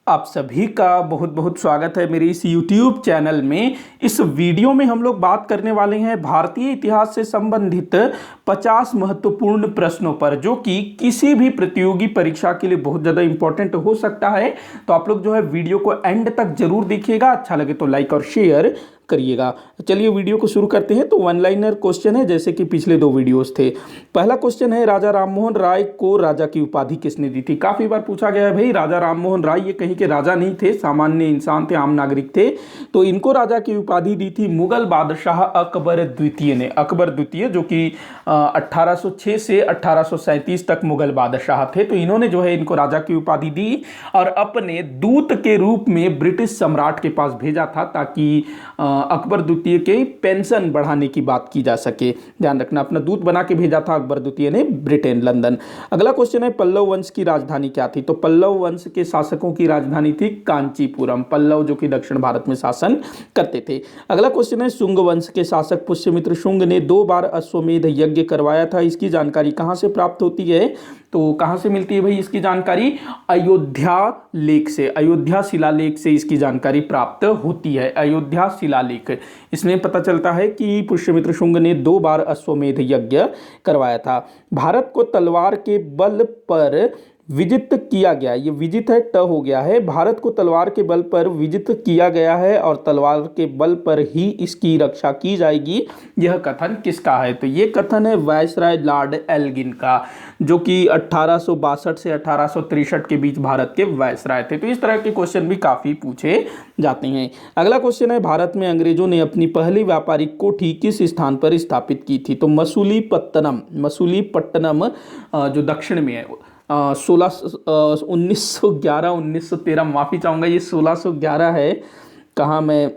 आप सभी का बहुत बहुत स्वागत है मेरे इस YouTube चैनल में। इस वीडियो में हम लोग बात करने वाले हैं भारतीय इतिहास से संबंधित 50 महत्वपूर्ण प्रश्नों पर, जो कि किसी भी प्रतियोगी परीक्षा के लिए बहुत ज़्यादा इंपॉर्टेंट हो सकता है। तो आप लोग जो है वीडियो को एंड तक जरूर देखिएगा, अच्छा लगे तो लाइक और शेयर करिएगा। चलिए वीडियो को शुरू करते हैं। तो वन लाइनर क्वेश्चन है, जैसे कि पिछले दो वीडियोस थे। पहला क्वेश्चन है, राजा राममोहन राय को राजा की उपाधि किसने दी थी? काफी बार पूछा गया है भाई। राजा राममोहन राय ये कहीं के राजा नहीं थे, सामान्य इंसान थे, आम नागरिक थे। तो इनको राजा की उपाधि दी थी मुगल बादशाह अकबर द्वितीय ने। अकबर द्वितीय जो कि 1806 से 1837 तक मुगल बादशाह थे। तो इन्होंने जो है इनको राजा की उपाधि दी और अपने दूत के रूप में ब्रिटिश सम्राट के पास भेजा था, ताकि अकबर द्वितीय के पेंशन बढ़ाने की बात की जा सके। ध्यान रखना, अपना दूत बना के भेजा था अकबर द्वितीय ने ब्रिटेन, लंदन। अगला क्वेश्चन है, पल्लव वंश की राजधानी क्या थी? तो पल्लव वंश के शासकों की राजधानी थी कांचीपुरम। पल्लव जो कि दक्षिण भारत में शासन करते थे। अगला क्वेश्चन है, शुंग वंश के शासक पुष्यमित्र शुंग ने 2 बार अश्वमेध यज्ञ करवाया था। इसकी जानकारी कहां से प्राप्त होती है? तो कहां से मिलती है भाई इसकी जानकारी? अयोध्या लेख से, अयोध्या शिलालेख से इसकी जानकारी प्राप्त होती है। अयोध्या शिलालेख, इसमें पता चलता है कि पुष्यमित्र शुंग ने 2 बार अश्वमेध यज्ञ करवाया था। भारत को तलवार के बल पर विजित किया गया, ये विजित है, ट हो गया है। भारत को तलवार के बल पर विजित किया गया है और तलवार के बल पर ही इसकी रक्षा की जाएगी, यह कथन किसका है? तो ये कथन है वायसराय लॉर्ड एल्गिन का, जो कि 1862 से 1863 के बीच भारत के वायसराय थे। तो इस तरह के क्वेश्चन भी काफी पूछे जाते हैं। अगला क्वेश्चन है, भारत में अंग्रेजों ने अपनी पहली व्यापारिक कोठी किस स्थान पर स्थापित की थी? तो मसूलीपट्टनम, मसूलीपट्टनम जो दक्षिण में है। 1911 1913, माफ़ी चाहूँगा, ये 1611 है। कहाँ मैं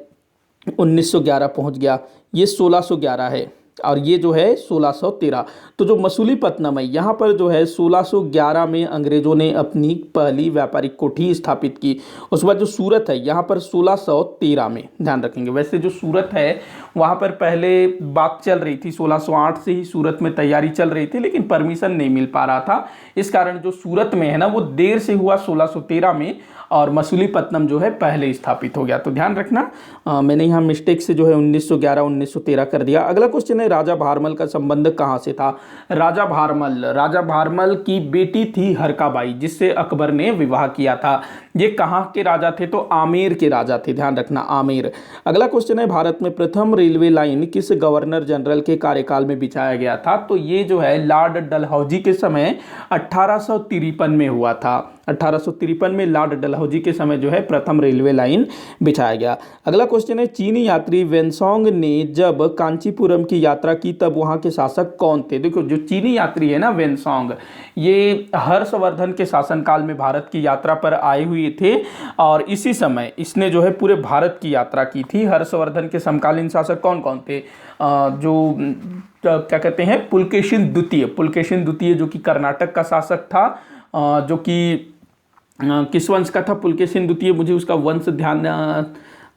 1911 पहुँच गया, ये 1611 है और ये जो है 1613। तो जो मसूलीपट्टनम है, यहाँ पर जो है 1611 में अंग्रेजों ने अपनी पहली व्यापारिक कोठी स्थापित की। उसके बाद जो सूरत है, यहाँ पर 1613 में, ध्यान रखेंगे। वैसे जो सूरत है वहाँ पर पहले बात चल रही थी, 1608 से ही सूरत में तैयारी चल रही थी, लेकिन परमिशन नहीं मिल पा रहा था। इस कारण जो सूरत में है ना, वो देर से हुआ 1613 में, और मसूलीपट्टनम जो है पहले स्थापित हो गया। तो ध्यान रखना, मैंने यहाँ मिस्टेक से जो है 1911 1913 कर दिया। अगला क्वेश्चन है, राजा भारमल का संबंध कहाँ से था? राजा भारमल की बेटी थी हरकाबाई, जिससे अकबर ने विवाह किया था। ये कहाँ के राजा थे? तो आमेर के राजा थे, ध्यान रखना, आमेर। अगला क्वेश्चन है, भारत में प्रथम रेलवे लाइन किस गवर्नर जनरल के कार्यकाल में बिछाया गया था? तो ये जो है लॉर्ड डलहौजी के समय 1853 में हुआ था। 1853 में लॉर्ड डलहौजी के समय जो है प्रथम रेलवे लाइन बिछाया गया। अगला क्वेश्चन है, चीनी यात्री वेनसोंग ने जब कांचीपुरम की यात्रा की तब वहां के शासक कौन थे? देखो, जो चीनी यात्री है ना वेनसोंग, ये हर्षवर्धन के शासनकाल में भारत की यात्रा पर आए हुए थे और इसी समय इसने जो है पूरे भारत की यात्रा की थी। हर्षवर्धन के समकालीन शासक कौन कौन थे? जो क्या कहते हैं, पुलकेशिन द्वितीय जो कि कर्नाटक का शासक था, जो कि किस वंश का था पुलकेशिन द्वितीय? मुझे उसका वंश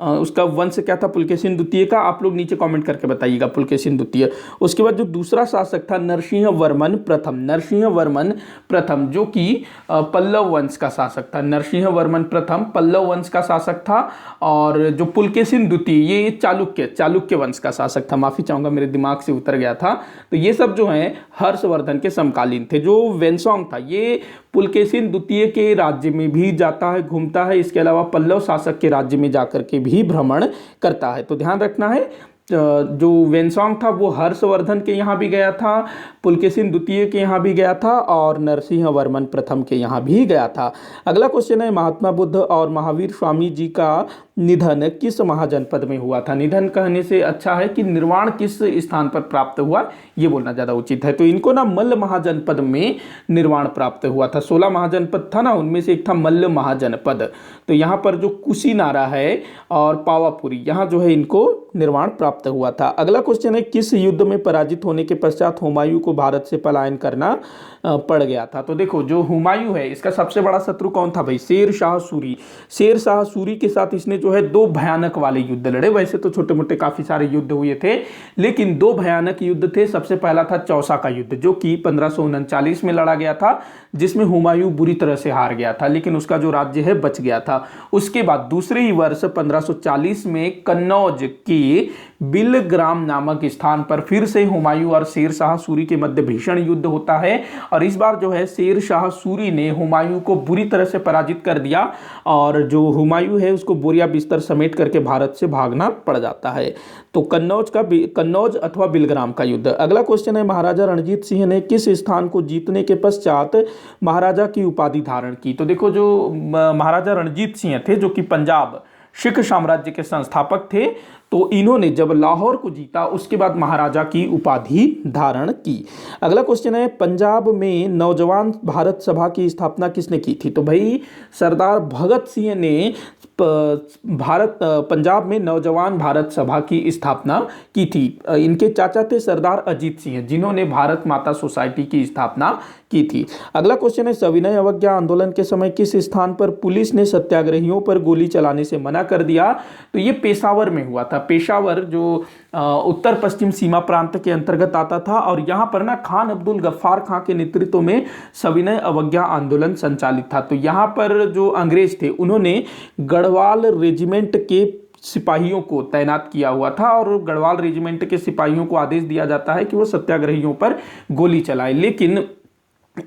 उसका वंश क्या था पुलकेशिन द्वितीय का? आप लोग नीचे कमेंट करके बताइएगा, पुलकेशिन द्वितीय। उसके बाद जो दूसरा शासक था नरसिंह वर्मन प्रथम, जो कि पल्लव वंश का शासक था। नरसिंह वर्मन प्रथम पल्लव वंश का शासक था। और जो पुलकेशिन द्वितीय, ये चालुक्य वंश का शासक था। माफी चाहूंगा, मेरे दिमाग से उतर गया था। तो ये सब जो है हर्षवर्धन के समकालीन थे। जो वेनसोंग था, ये पुलकेशिन द्वितीय के राज्य में भी जाता है, घूमता है। इसके अलावा पल्लव शासक के राज्य में जाकर के भी भ्रमण करता है। तो ध्यान रखना है, जो वेनसोंग था वो हर्षवर्धन के यहाँ भी गया था, पुलकेशिन द्वितीय के यहाँ भी गया था और नरसिंह वर्मन प्रथम के यहाँ भी गया था। अगला क्वेश्चन है, महात्मा बुद्ध और महावीर स्वामी जी का निधन किस महाजनपद में हुआ था? निधन कहने से अच्छा है कि निर्वाण किस स्थान पर प्राप्त हुआ, ये बोलना ज़्यादा उचित है। तो इनको ना मल्ल महाजनपद में निर्वाण प्राप्त हुआ था। 16 महाजनपद था ना, उनमें से एक था मल्ल महाजनपद। तो यहाँ पर जो कुशीनारा है और पावापुरी, यहाँ जो है इनको निर्वाण प्राप्त प्राप्त हुआ था। अगला क्वेश्चन है, किस युद्ध में पराजित होने के पश्चात हुमायूं को भारत से पलायन करना पड़ गया था? तो देखो, जो हुमायूं है इसका सबसे बड़ा शत्रु कौन था भाई? शेर शाह सूरी। शेर शाह सूरी के साथ इसने जो है दो भयानक वाले युद्ध लड़े। वैसे तो छोटे मोटे काफी सारे युद्ध हुए थे, लेकिन दो भयानक युद्ध थे। सबसे पहला था चौसा का युद्ध, जो कि 1539 में लड़ा गया था, जिसमें हुमायूं बुरी तरह से हार गया था, लेकिन उसका जो राज्य है बच गया था। उसके बाद दूसरे ही वर्ष 1540 में कन्नौज की बिलग्राम नामक स्थान पर फिर से हुमायूं और शेर शाह सूरी के मध्य भीषण युद्ध होता है, और इस बार जो है शेर शाह सूरी ने हुमायूं को बुरी तरह से पराजित कर दिया, और जो हुमायूं है उसको बोरिया बिस्तर समेट करके भारत से भागना पड़ जाता है। तो कन्नौज अथवा बिलग्राम का युद्ध। अगला क्वेश्चन है, महाराजा रणजीत सिंह ने किस स्थान को जीतने के पश्चात महाराजा की उपाधि धारण की? तो देखो, जो महाराजा रणजीत सिंह थे, जो कि पंजाब सिख साम्राज्य के संस्थापक थे, तो इन्होंने जब लाहौर को जीता उसके बाद महाराजा की उपाधि धारण की। अगला क्वेश्चन है, पंजाब में नौजवान भारत सभा की स्थापना किसने की थी? तो भाई सरदार भगत सिंह ने पंजाब में नौजवान भारत सभा की स्थापना की थी। इनके चाचा थे सरदार अजीत सिंह, जिन्होंने भारत माता सोसाइटी की स्थापना की थी। अगला क्वेश्चन है, सविनय अवज्ञा आंदोलन के समय किस स्थान पर पुलिस ने सत्याग्रहियों पर गोली चलाने से मना कर दिया? तो ये पेशावर में हुआ था। पेशावर जो उत्तर पश्चिम सीमा प्रांत के अंतर्गत आता था, और यहाँ पर ना खान अब्दुल गफ्फार खां के नेतृत्व में सविनय अवज्ञा आंदोलन संचालित था। तो यहाँ पर जो अंग्रेज थे उन्होंने गढ़वाल रेजिमेंट के सिपाहियों को तैनात किया हुआ था, और गढ़वाल रेजिमेंट के सिपाहियों को आदेश दिया जाता है कि वो सत्याग्रहियों पर गोली चलाए। लेकिन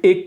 एक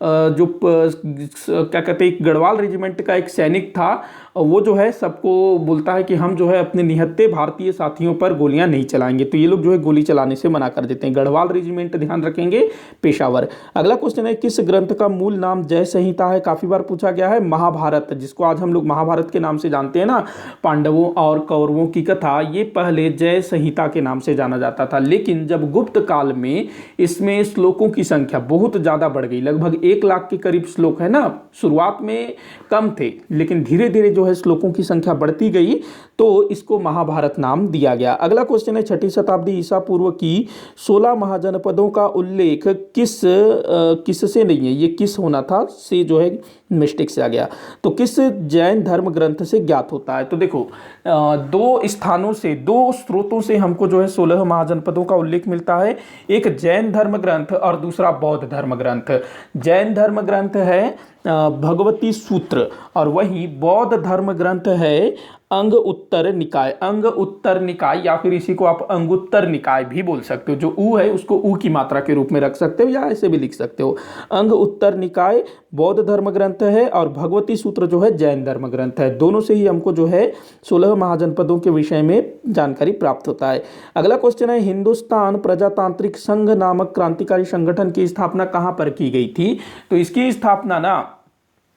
जो क्या कहते हैं, एक गढ़वाल रेजिमेंट का एक सैनिक था, वो जो है सबको बोलता है कि हम जो है अपने निहत्थे भारतीय साथियों पर गोलियां नहीं चलाएंगे। तो ये लोग जो है गोली चलाने से मना कर देते हैं। गढ़वाल रेजिमेंट ध्यान रखेंगे, पेशावर। अगला क्वेश्चन है, किस ग्रंथ का मूल नाम जय संहिता है? काफी बार पूछा गया है। महाभारत, जिसको आज हम लोग महाभारत के नाम से जानते हैं ना, पांडवों और कौरवों की कथा, ये पहले जय संहिता के नाम से जाना जाता था। लेकिन जब गुप्त काल में इसमें श्लोकों की संख्या बहुत ज्यादा बढ़ गई, लगभग 1 लाख के करीब श्लोक है ना, शुरुआत में कम थे, लेकिन धीरे धीरे जो है श्लोकों की संख्या बढ़ती गई, तो इसको महाभारत नाम दिया गया। अगला क्वेश्चन है, 6ठी शताब्दी ईसा पूर्व की 16 महाजनपदों का उल्लेख किससे नहीं है? ये किस होना था से जो है मिस्टेक से आ गया। तो किस जैन धर्म ग्रंथ से ज्ञात होता है? तो देखो, दो स्थानों से, दो स्रोतों से हमको जो है 16 महाजनपदों का उल्लेख मिलता है। एक जैन धर्म ग्रंथ और दूसरा बौद्ध धर्म ग्रंथ। जैन धर्म ग्रंथ है भगवती सूत्र, और वही बौद्ध धर्म ग्रंथ है अंग उत्तर निकाय। अंग उत्तर निकाय, या फिर इसी को आप अंगुत्तर निकाय भी बोल सकते हो। जो ऊ है उसको ऊ की मात्रा के रूप में रख सकते हो, या ऐसे भी लिख सकते हो। अंग उत्तर निकाय बौद्ध धर्म ग्रंथ है, और भगवती सूत्र जो है जैन धर्म ग्रंथ है। दोनों से ही हमको जो है 16 महाजनपदों के विषय में जानकारी प्राप्त होता है। अगला क्वेश्चन है, हिंदुस्तान प्रजातांत्रिक संघ नामक क्रांतिकारी संगठन की स्थापना कहां पर की गई थी? तो इसकी स्थापना ना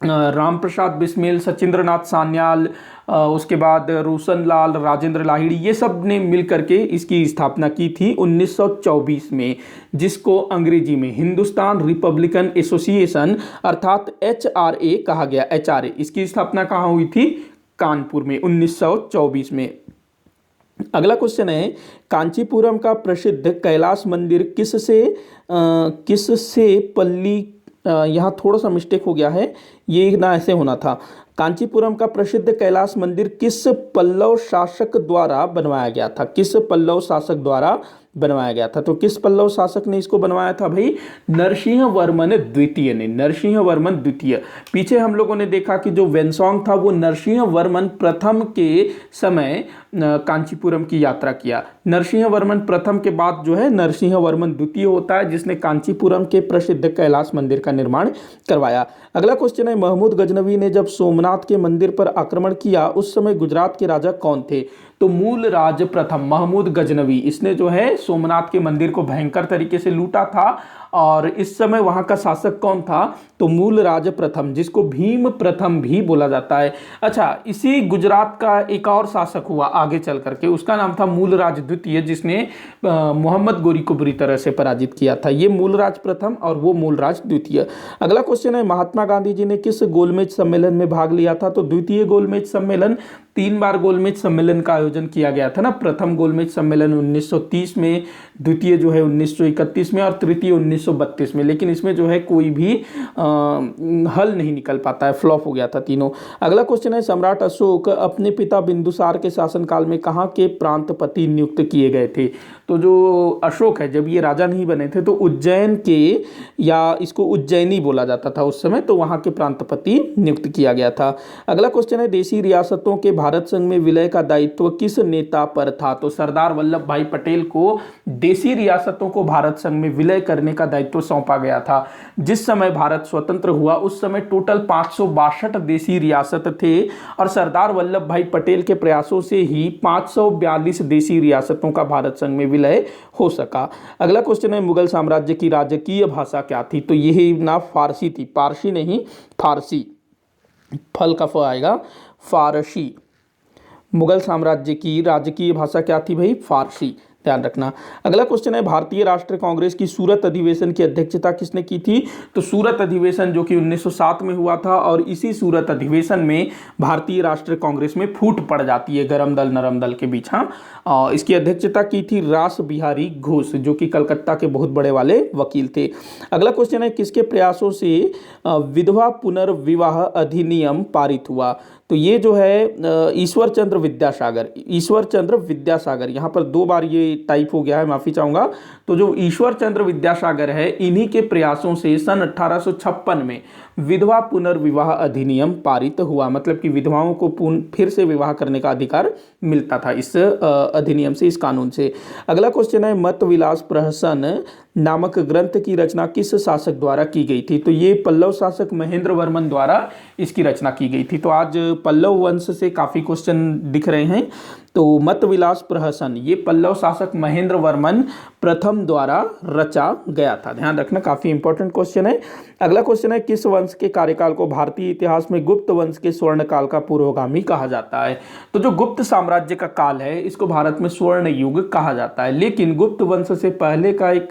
राम प्रसाद बिस्मिल, सचिंद्रनाथ सान्याल, उसके बाद रोशनलाल, राजेंद्र लाहिड़ी, ये सब ने मिलकर के इसकी स्थापना की थी 1924 में, जिसको अंग्रेजी में हिंदुस्तान रिपब्लिकन एसोसिएशन अर्थात HRA कहा गया। HRA, इसकी स्थापना कहाँ हुई थी? कानपुर में 1924 में। अगला क्वेश्चन है, कांचीपुरम का प्रसिद्ध कैलाश मंदिर किससे पल्ली, यहाँ थोड़ा सा मिस्टेक हो गया है, ये ना ऐसे होना था। कांचीपुरम का प्रसिद्ध कैलाश मंदिर किस पल्लव शासक द्वारा बनवाया गया था? किस पल्लव शासक द्वारा बनवाया गया था? तो किस पल्लव शासक ने इसको बनवाया था भाई? नरसिंह वर्मन द्वितीय ने। नरसिंह वर्मन द्वितीय। पीछे हम लोगों ने देखा कि जो वेनसोंग था वो नरसिंह वर्मन प्रथम के समय कांचीपुरम की यात्रा किया। नरसिंह वर्मन प्रथम के बाद जो है नरसिंह वर्मन द्वितीय होता है, जिसने कांचीपुरम के प्रसिद्ध कैलाश मंदिर का निर्माण करवाया। अगला क्वेश्चन है, महमूद गजनवी ने जब सोमनाथ के मंदिर पर आक्रमण किया उस समय गुजरात के राजा कौन थे? तो मूलराज प्रथम महमूद गजनवी, इसने जो है सोमनाथ के मंदिर को भयंकर तरीके से लूटा था, और इस समय वहां का शासक कौन था? तो मूलराज प्रथम, जिसको भीम प्रथम भी बोला जाता है। अच्छा, इसी गुजरात का एक और शासक हुआ आगे चल करके, उसका नाम था मूलराज द्वितीय, जिसने मोहम्मद गोरी को बुरी तरह से पराजित किया था। ये मूलराज प्रथम और वो मूलराज द्वितीय। अगला क्वेश्चन है, महात्मा गांधी जी ने किस गोलमेज सम्मेलन में भाग लिया था? तो द्वितीय गोलमेज सम्मेलन 3 बार गोलमेज सम्मेलन का आयोजन किया गया था ना। प्रथम गोलमेज सम्मेलन 1930 में, द्वितीय जो है 1931 में और तृतीय 1932 में। लेकिन इसमें जो है कोई भी हल नहीं निकल पाता है, फ्लॉप हो गया था तीनों। अगला क्वेश्चन है, सम्राट अशोक अपने पिता बिंदुसार के शासनकाल में कहाँ के प्रांतपति नियुक्त किए गए थे? तो जो अशोक है, जब ये राजा नहीं बने थे तो उज्जैन के, या इसको उज्जैनी बोला जाता था उस समय, तो वहाँ के प्रांतपति नियुक्त किया गया था। अगला क्वेश्चन है, देशी रियासतों के भारत संघ में विलय का दायित्व किस नेता पर था? तो सरदार वल्लभ भाई पटेल को देशी रियासतों को भारत संघ में विलय करने का दायित्व सौंपा गया था। जिस समय भारत स्वतंत्र हुआ उस समय टोटल 562 देशी रियासत थे और सरदार वल्लभ भाई पटेल के प्रयासों से ही 542 देशी रियासतों का भारत संघ में विलय हो सका। अगला क्वेश्चन है, मुगल साम्राज्य की राजकीय भाषा क्या थी? तो यही ना फारसी थी, पारसी नहीं फारसी, फल का फ आएगा, फारसी। मुगल साम्राज्य की राजकीय भाषा क्या थी भाई? फारसी, ध्यान रखना। अगला क्वेश्चन है, भारतीय राष्ट्रीय कांग्रेस की सूरत अधिवेशन की अध्यक्षता किसने की थी? तो सूरत अधिवेशन जो कि 1907 में हुआ था, और इसी सूरत अधिवेशन में भारतीय राष्ट्रीय कांग्रेस में फूट पड़ जाती है गरम दल नरम दल के बीच। हाँ, इसकी अध्यक्षता की थी रास बिहारी घोष, जो कि कलकत्ता के बहुत बड़े वाले वकील थे। अगला क्वेश्चन है, किसके प्रयासों से विधवा पुनर्विवाह अधिनियम पारित हुआ? तो ये जो है ईश्वर चंद्र विद्यासागर, ईश्वर चंद्र विद्यासागर, यहाँ पर 2 बार ये टाइप हो गया है, माफ़ी चाहूँगा। तो जो ईश्वर चंद्र विद्यासागर है, इन्हीं के प्रयासों से सन 1856 में विधवा पुनर्विवाह अधिनियम पारित हुआ। मतलब कि विधवाओं को फिर से विवाह करने का अधिकार मिलता था इस अधिनियम से, इस कानून से। अगला क्वेश्चन है, मत विलास प्रहसन नामक ग्रंथ की रचना किस शासक द्वारा की गई थी? तो ये पल्लव शासक महेंद्र वर्मन द्वारा इसकी रचना की गई थी। तो आज पल्लव वंश से काफ़ी क्वेश्चन दिख रहे हैं। तो मत विलास प्रहसन ये पल्लव शासक महेंद्र वर्मन प्रथम द्वारा रचा गया था, ध्यान रखना, काफ़ी इंपॉर्टेंट क्वेश्चन है। अगला क्वेश्चन है, किस वंश के कार्यकाल को भारतीय इतिहास में गुप्त वंश के स्वर्ण काल का पूर्वगामी कहा जाता है? तो जो गुप्त साम्राज्य का काल है, इसको भारत में स्वर्ण युग कहा जाता है। लेकिन गुप्त वंश से पहले का एक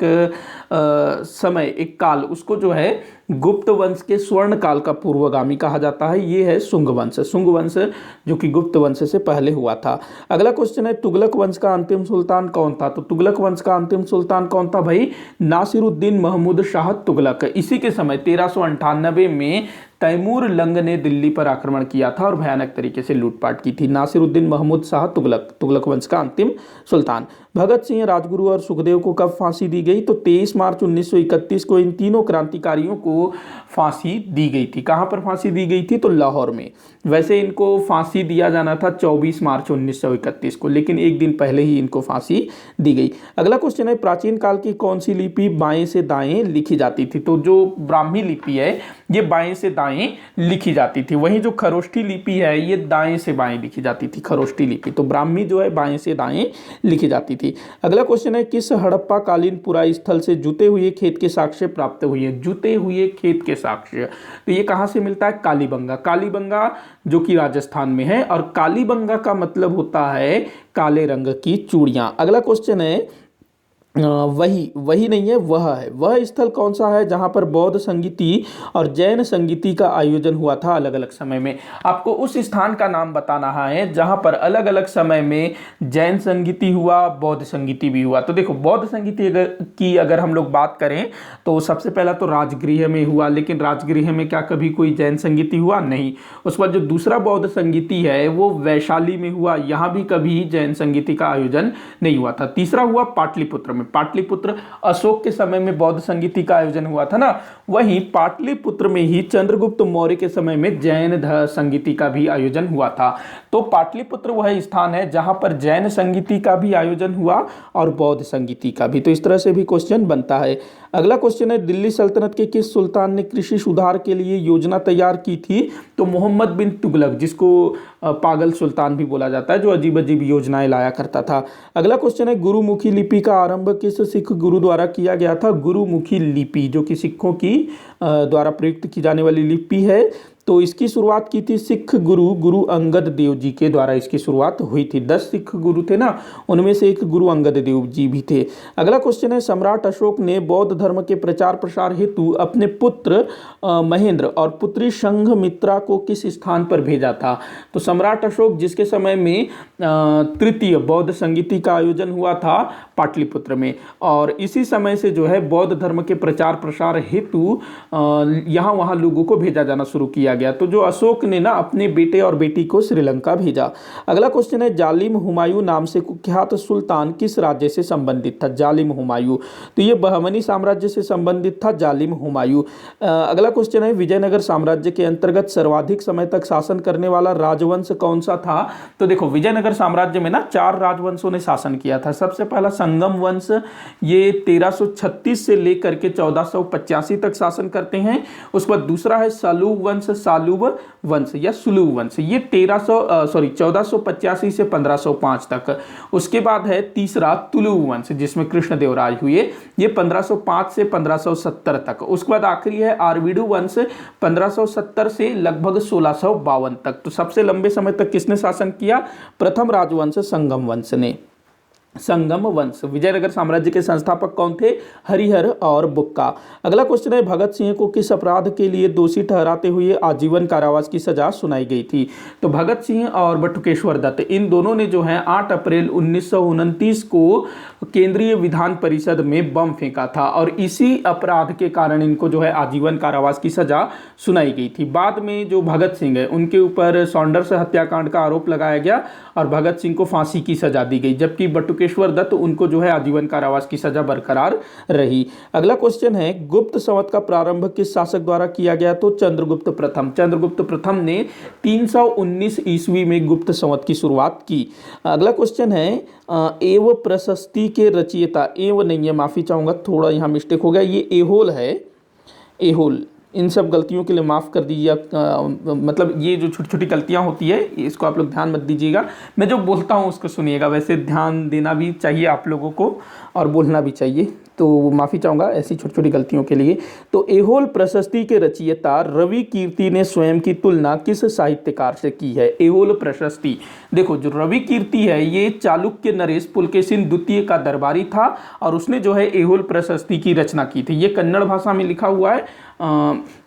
समय, एक काल, उसको जो है गुप्त वंश के स्वर्ण काल का पूर्वगामी कहा जाता है। ये है शुंग वंश, शुंग वंश जो कि गुप्त वंश से पहले हुआ था। अगला क्वेश्चन है, तुगलक वंश का अंतिम सुल्तान कौन था? तो तुगलक वंश का अंतिम सुल्तान कौन था भाई? नासिरुद्दीन महमूद शाह तुगलक। इसी के समय 1398 में तैमूर लंग ने दिल्ली पर आक्रमण किया था और भयानक तरीके से लूटपाट की थी। नासिरुद्दीन महमूद शाह तुगलक, तुगलक वंश का अंतिम सुल्तान। भगत सिंह, राजगुरु और सुखदेव को कब फांसी दी गई? तो 23 मार्च 1931 को इन तीनों क्रांतिकारियों को फांसी दी गई थी। कहां पर फांसी दी गई थी? तो लाहौर में। वैसे इनको फांसी दिया जाना था 24 मार्च 1931 को, लेकिन एक दिन पहले ही इनको फांसी दी गई। अगला क्वेश्चन है, प्राचीन काल की कौन सी लिपि बाएं से दाएं लिखी जाती थी? तो जो ब्राह्मी लिपि है ये बाएं से दाएं लिखी जाती थी। वहीं जो खरोष्ठी लिपि है ये दाएं से बाएं लिखी जाती थी, खरोष्ठी लिपि। तो ब्राह्मी जो है बाएं से दाएं लिखी जाती थी। अगला क्वेश्चन है, किस हड़प्पा कालीन पुरा स्थल से जुते हुए खेत के साक्ष्य प्राप्त हुए हैं? जुते हुए खेत के साक्ष्य, तो ये कहां से मिलता है? कालीबंगा, कालीबंगा जो कि राजस्थान में है, और कालीबंगा का मतलब होता है काले रंग की चूड़ियां। अगला क्वेश्चन है, वही नहीं है, वह स्थल कौन सा है जहां पर बौद्ध संगीति और जैन संगीति का आयोजन हुआ था अलग अलग समय में? आपको उस स्थान का नाम बताना है जहां पर अलग अलग समय में जैन संगीति हुआ, बौद्ध संगीति भी हुआ। तो देखो, बौद्ध संगीति की अगर हम लोग बात करें तो सबसे पहला तो राजगृह में हुआ, लेकिन राजगृह में क्या कभी कोई जैन संगीति हुआ? नहीं। उस पर जो दूसरा बौद्ध संगीति है वो वैशाली में हुआ, यहां भी कभी जैन संगीति का आयोजन नहीं हुआ था। तीसरा हुआ पाटलिपुत्र में, पाटलिपुत्र अशोक के समय में बौद्ध संगीति का आयोजन हुआ था ना। वहीं पाटलिपुत्र में ही चंद्रगुप्त मौर्य के समय में जैन संगीति का भी आयोजन हुआ था। तो पाटलिपुत्र वह स्थान है जहां पर जैन संगीति का भी आयोजन हुआ और बौद्ध संगीति का भी। तो इस तरह से भी क्वेश्चन बनता है। अगला क्वेश्चन है, दिल्ली सल्तनत के किस सुल्तान ने कृषि सुधार के लिए योजना तैयार की थी? तो मोहम्मद बिन तुगलक, जिसको पागल सुल्तान भी बोला जाता है, जो अजीब अजीब योजनाएं लाया करता था। अगला क्वेश्चन है, गुरुमुखी लिपि का आरंभ किस सिख गुरु द्वारा किया गया था? गुरुमुखी लिपि जो कि सिखों की द्वारा प्रयुक्त की जाने वाली लिपि है, तो इसकी शुरुआत की थी सिख गुरु अंगद देव जी के द्वारा इसकी शुरुआत हुई थी। 10 सिख गुरु थे ना, उनमें से एक गुरु अंगद देव जी भी थे। अगला क्वेश्चन है, सम्राट अशोक ने बौद्ध धर्म के प्रचार प्रसार हेतु अपने पुत्र महेंद्र और पुत्री संघमित्रा को किस स्थान पर भेजा था? तो सम्राट अशोक जिसके समय में तृतीय बौद्ध संगीति का आयोजन हुआ था पाटलिपुत्र में, और इसी समय से जो है बौद्ध धर्म के प्रचार प्रसार हेतु यहाँ वहाँ लोगों को भेजा जाना शुरू किया गया। तो जो अशोक ने ना अपने बेटे और बेटी को श्रीलंका भेजा। अगला क्वेश्चन है, जालिम हुमायूं नाम से कुख्यात सुल्तान किस राज्य से संबंधित था? जालिम हुमायूं, तो ये बहमनी साम्राज्य से संबंधित था जालिम हुमायूं। अगला क्वेश्चन है, विजयनगर साम्राज्य के अंतर्गत सर्वाधिक समय तक शासन करने वाला राजवंश कौन सा था? तो देखो विजयनगर साम्राज्य में ना 4 राजवंशों ने शासन किया था। सबसे पहला संगम वंश, ये 1336 से लेकर के 1485 तक शासन करते हैं। उसके बाद दूसरा है सालूब वंश या सुलूब वंश, ये 1485 से 1505 तक। उसके बाद है तीसरा तुलुव वंश जिसमें कृष्णदेवराय हुए, ये 1505 से 1570 तक। उसके बाद आखिरी है आरवीडू वंश 1570 से लगभग 1652 तक। तो सबसे लंबे समय तक किसने शासन किया? प्रथम राजवंश संगम वंश ने। संगम वंश। विजयनगर साम्राज्य के संस्थापक कौन थे? हरिहर और बुक्का। अगला क्वेश्चन है, भगत सिंह को किस अपराध के लिए दोषी ठहराते हुए आजीवन कारावास की सजा सुनाई गई थी? तो भगत सिंह और बटुकेश्वर दत्त इन दोनों ने जो है 8 अप्रैल 1929 को केंद्रीय विधान परिषद में बम फेंका था, और इसी अपराध के कारण इनको जो है आजीवन कारावास की सजा सुनाई गई थी। बाद में जो भगत सिंह है उनके ऊपर सॉन्डर्स हत्याकांड का आरोप लगाया गया और भगत सिंह को फांसी की सजा दी गई, जबकि बटुकेश्वर दत्त उनको जो है आजीवन कारावास की सजा बरकरार रही। अगला क्वेश्चन है, गुप्त संवत का प्रारंभ किस शासक द्वारा किया गया? तो चंद्रगुप्त प्रथम। चंद्रगुप्त प्रथम ने 319 ईस्वी में गुप्त संवत की शुरुआत की। अगला क्वेश्चन है, एव प्रशस्ति के रचयिता, एव नहीं है, माफी चाहूंगा, थोड़ा यहाँ मिस्टेक हो गया, ये एहोल है, एहोल। इन सब गलतियों के लिए माफ़ कर दीजिए। मतलब ये जो छोटी छोटी गलतियाँ होती है इसको आप लोग ध्यान मत दीजिएगा, मैं जो बोलता हूँ उसको सुनिएगा। वैसे ध्यान देना भी चाहिए आप लोगों को और बोलना भी चाहिए, तो माफ़ी चाहूँगा ऐसी छोटी छोटी गलतियों के लिए। तो एहोल प्रशस्ति के रचयिता रवि कीर्ति ने स्वयं की तुलना किस साहित्यकार से की है? एहोल प्रशस्ति, देखो जो रवि कीर्ति है ये चालुक्य नरेश पुलकेशिन द्वितीय का दरबारी था, और उसने जो है एहोल प्रशस्ति की रचना की थी। ये कन्नड़ भाषा में लिखा हुआ है।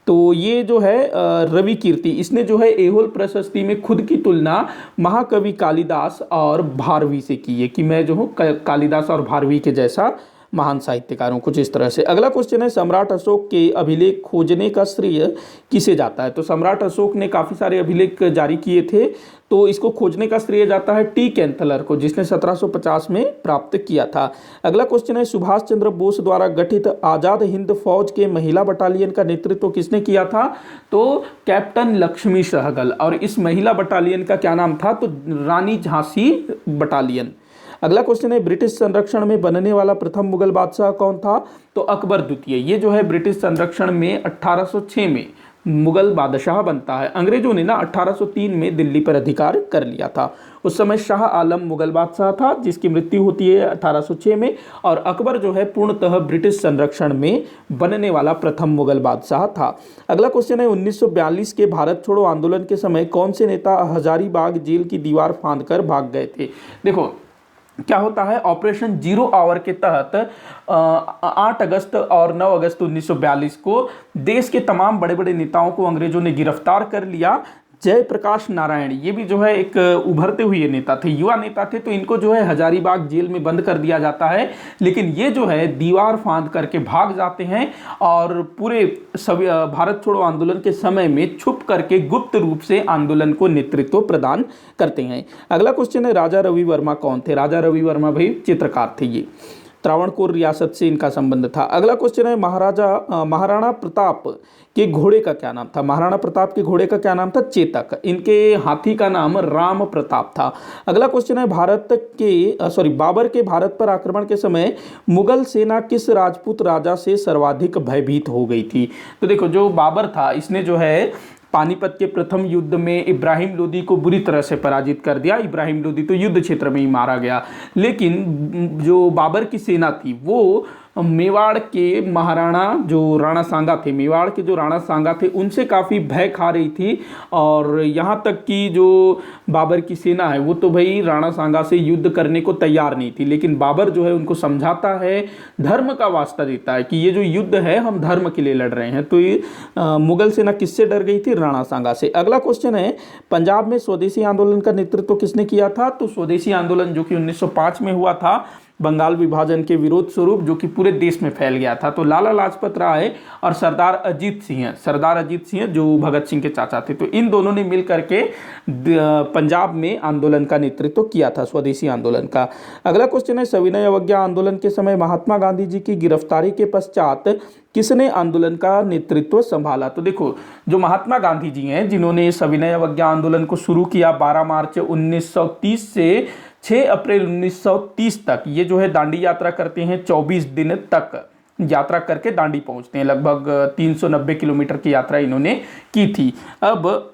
तो ये जो है रवि कीर्ति, इसने जो है एहोल प्रशस्ति में खुद की तुलना महाकवि कालिदास और भारवी से की है कि मैं जो हूँ कालिदास और भारवी के जैसा महान साहित्यकारों, कुछ इस तरह से। अगला क्वेश्चन है, सम्राट अशोक के अभिलेख खोजने का श्रेय किसे जाता है? तो सम्राट अशोक ने काफ़ी सारे अभिलेख जारी किए थे, तो इसको खोजने का श्रेय जाता है टी कैंथलर को, जिसने 1750 में प्राप्त किया था। अगला क्वेश्चन है, सुभाष चंद्र बोस द्वारा गठित आज़ाद हिंद फौज के महिला बटालियन का नेतृत्व किसने किया था? तो कैप्टन लक्ष्मी सहगल। और इस महिला बटालियन का क्या नाम था? तो रानी झांसी बटालियन। अगला क्वेश्चन है, ब्रिटिश संरक्षण में बनने वाला प्रथम मुगल बादशाह कौन था? तो अकबर द्वितीय। ये जो है ब्रिटिश संरक्षण में 1806 में मुगल बादशाह बनता है। अंग्रेजों ने ना 1803 में दिल्ली पर अधिकार कर लिया था। उस समय शाह आलम मुगल बादशाह था जिसकी मृत्यु होती है 1806 में, और अकबर जो है पूर्णतः ब्रिटिश संरक्षण में बनने वाला प्रथम मुगल बादशाह था। अगला क्वेश्चन है, 1942 के भारत छोड़ो आंदोलन के समय कौन से नेता हजारीबाग जेल की दीवार फांदकर भाग गए थे? देखो क्या होता है, ऑपरेशन जीरो आवर के तहत 8 अगस्त और 9 अगस्त 1942 को देश के तमाम बड़े बड़े नेताओं को अंग्रेजों ने गिरफ्तार कर लिया। जयप्रकाश नारायण, ये भी जो है एक उभरते हुए नेता थे, युवा नेता थे, तो इनको जो है हजारीबाग जेल में बंद कर दिया जाता है। लेकिन ये जो है दीवार फांद करके भाग जाते हैं और पूरे सभी भारत छोड़ो आंदोलन के समय में छुप करके गुप्त रूप से आंदोलन को नेतृत्व प्रदान करते हैं। अगला क्वेश्चन है, राजा रवि वर्मा कौन थे? राजा रवि वर्मा भाई चित्रकार थे, ये त्रावणकोर रियासत से इनका संबंध था। अगला क्वेश्चन है, महाराणा प्रताप के घोड़े का क्या नाम था? महाराणा प्रताप के घोड़े का क्या नाम था? चेतक। इनके हाथी का नाम राम प्रताप था। अगला क्वेश्चन है, बाबर के भारत पर आक्रमण के समय मुगल सेना किस राजपूत राजा से सर्वाधिक भयभीत हो गई थी? तो देखो जो बाबर था इसने जो है पानीपत के प्रथम युद्ध में इब्राहिम लोदी को बुरी तरह से पराजित कर दिया। इब्राहिम लोदी तो युद्ध क्षेत्र में ही मारा गया, लेकिन जो बाबर की सेना थी वो मेवाड़ के महाराणा जो राणा सांगा थे, मेवाड़ के जो राणा सांगा थे उनसे काफ़ी भय खा रही थी। और यहाँ तक कि जो बाबर की सेना है वो तो भाई राणा सांगा से युद्ध करने को तैयार नहीं थी, लेकिन बाबर जो है उनको समझाता है, धर्म का वास्ता देता है कि ये जो युद्ध है हम धर्म के लिए लड़ रहे हैं। तो ये मुगल सेना किससे डर गई थी? राणा सांगा से। अगला क्वेश्चन है, पंजाब में स्वदेशी आंदोलन का नेतृत्व किसने किया था? तो स्वदेशी आंदोलन जो कि 1905 में हुआ था बंगाल विभाजन के विरोध स्वरूप, जो कि पूरे देश में फैल गया था, तो लाला लाजपत राय और सरदार अजीत सिंह जो भगत सिंह के चाचा थे, तो इन दोनों ने मिल करके पंजाब में आंदोलन का नेतृत्व किया था, स्वदेशी आंदोलन का। अगला क्वेश्चन है, सविनय अवज्ञा आंदोलन के समय महात्मा गांधी जी की गिरफ्तारी के पश्चात किसने आंदोलन का नेतृत्व संभाला? तो देखो, जो महात्मा गांधी जी हैं जिन्होंने सविनय अवज्ञा आंदोलन को शुरू किया 12 मार्च 1930 से 6 अप्रैल 1930 तक, ये जो है दांडी यात्रा करते हैं, 24 दिन तक यात्रा करके दांडी पहुंचते हैं। लगभग 390 किलोमीटर की यात्रा इन्होंने की थी। अब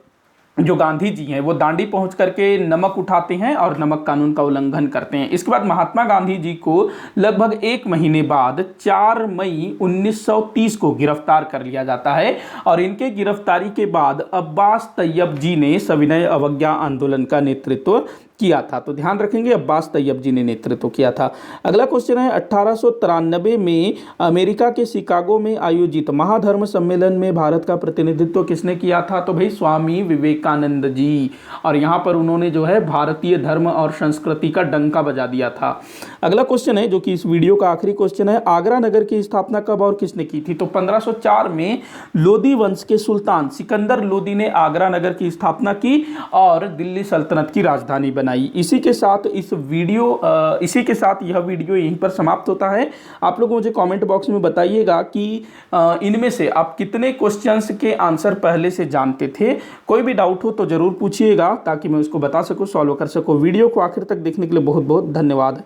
जो गांधी जी हैं वो दांडी पहुंच करके नमक उठाते हैं और नमक कानून का उल्लंघन करते हैं। इसके बाद महात्मा गांधी जी को लगभग 1 महीने बाद 4 मई 1930 को गिरफ्तार कर लिया जाता है और इनके गिरफ्तारी के बाद अब्बास तैयब जी ने सविनय अवज्ञा आंदोलन का नेतृत्व किया था। तो ध्यान रखेंगे, अब्बास तैयब जी ने नेतृत्व किया था। अगला क्वेश्चन है, 1893 में अमेरिका के शिकागो में आयोजित महाधर्म सम्मेलन में भारत का प्रतिनिधित्व किसने किया था? तो भाई स्वामी विवेकानंद जी। और यहाँ पर उन्होंने जो है भारतीय धर्म और संस्कृति का डंका बजा दिया था। अगला क्वेश्चन है, जो कि इस वीडियो का आखिरी क्वेश्चन है, आगरा नगर की स्थापना कब और किसने की थी? तो 1504 में लोदी वंश के सुल्तान सिकंदर लोदी ने आगरा नगर की स्थापना की और दिल्ली सल्तनत की राजधानी बनाई। इसी के साथ यह वीडियो यहीं पर समाप्त होता है। आप लोग मुझे कमेंट बॉक्स में बताइएगा कि इनमें से आप कितने क्वेश्चंस के आंसर पहले से जानते थे। कोई भी डाउट हो तो जरूर पूछिएगा ताकि मैं उसको बता सकूं, सॉल्व कर सकूं। वीडियो को आखिर तक देखने के लिए बहुत बहुत धन्यवाद।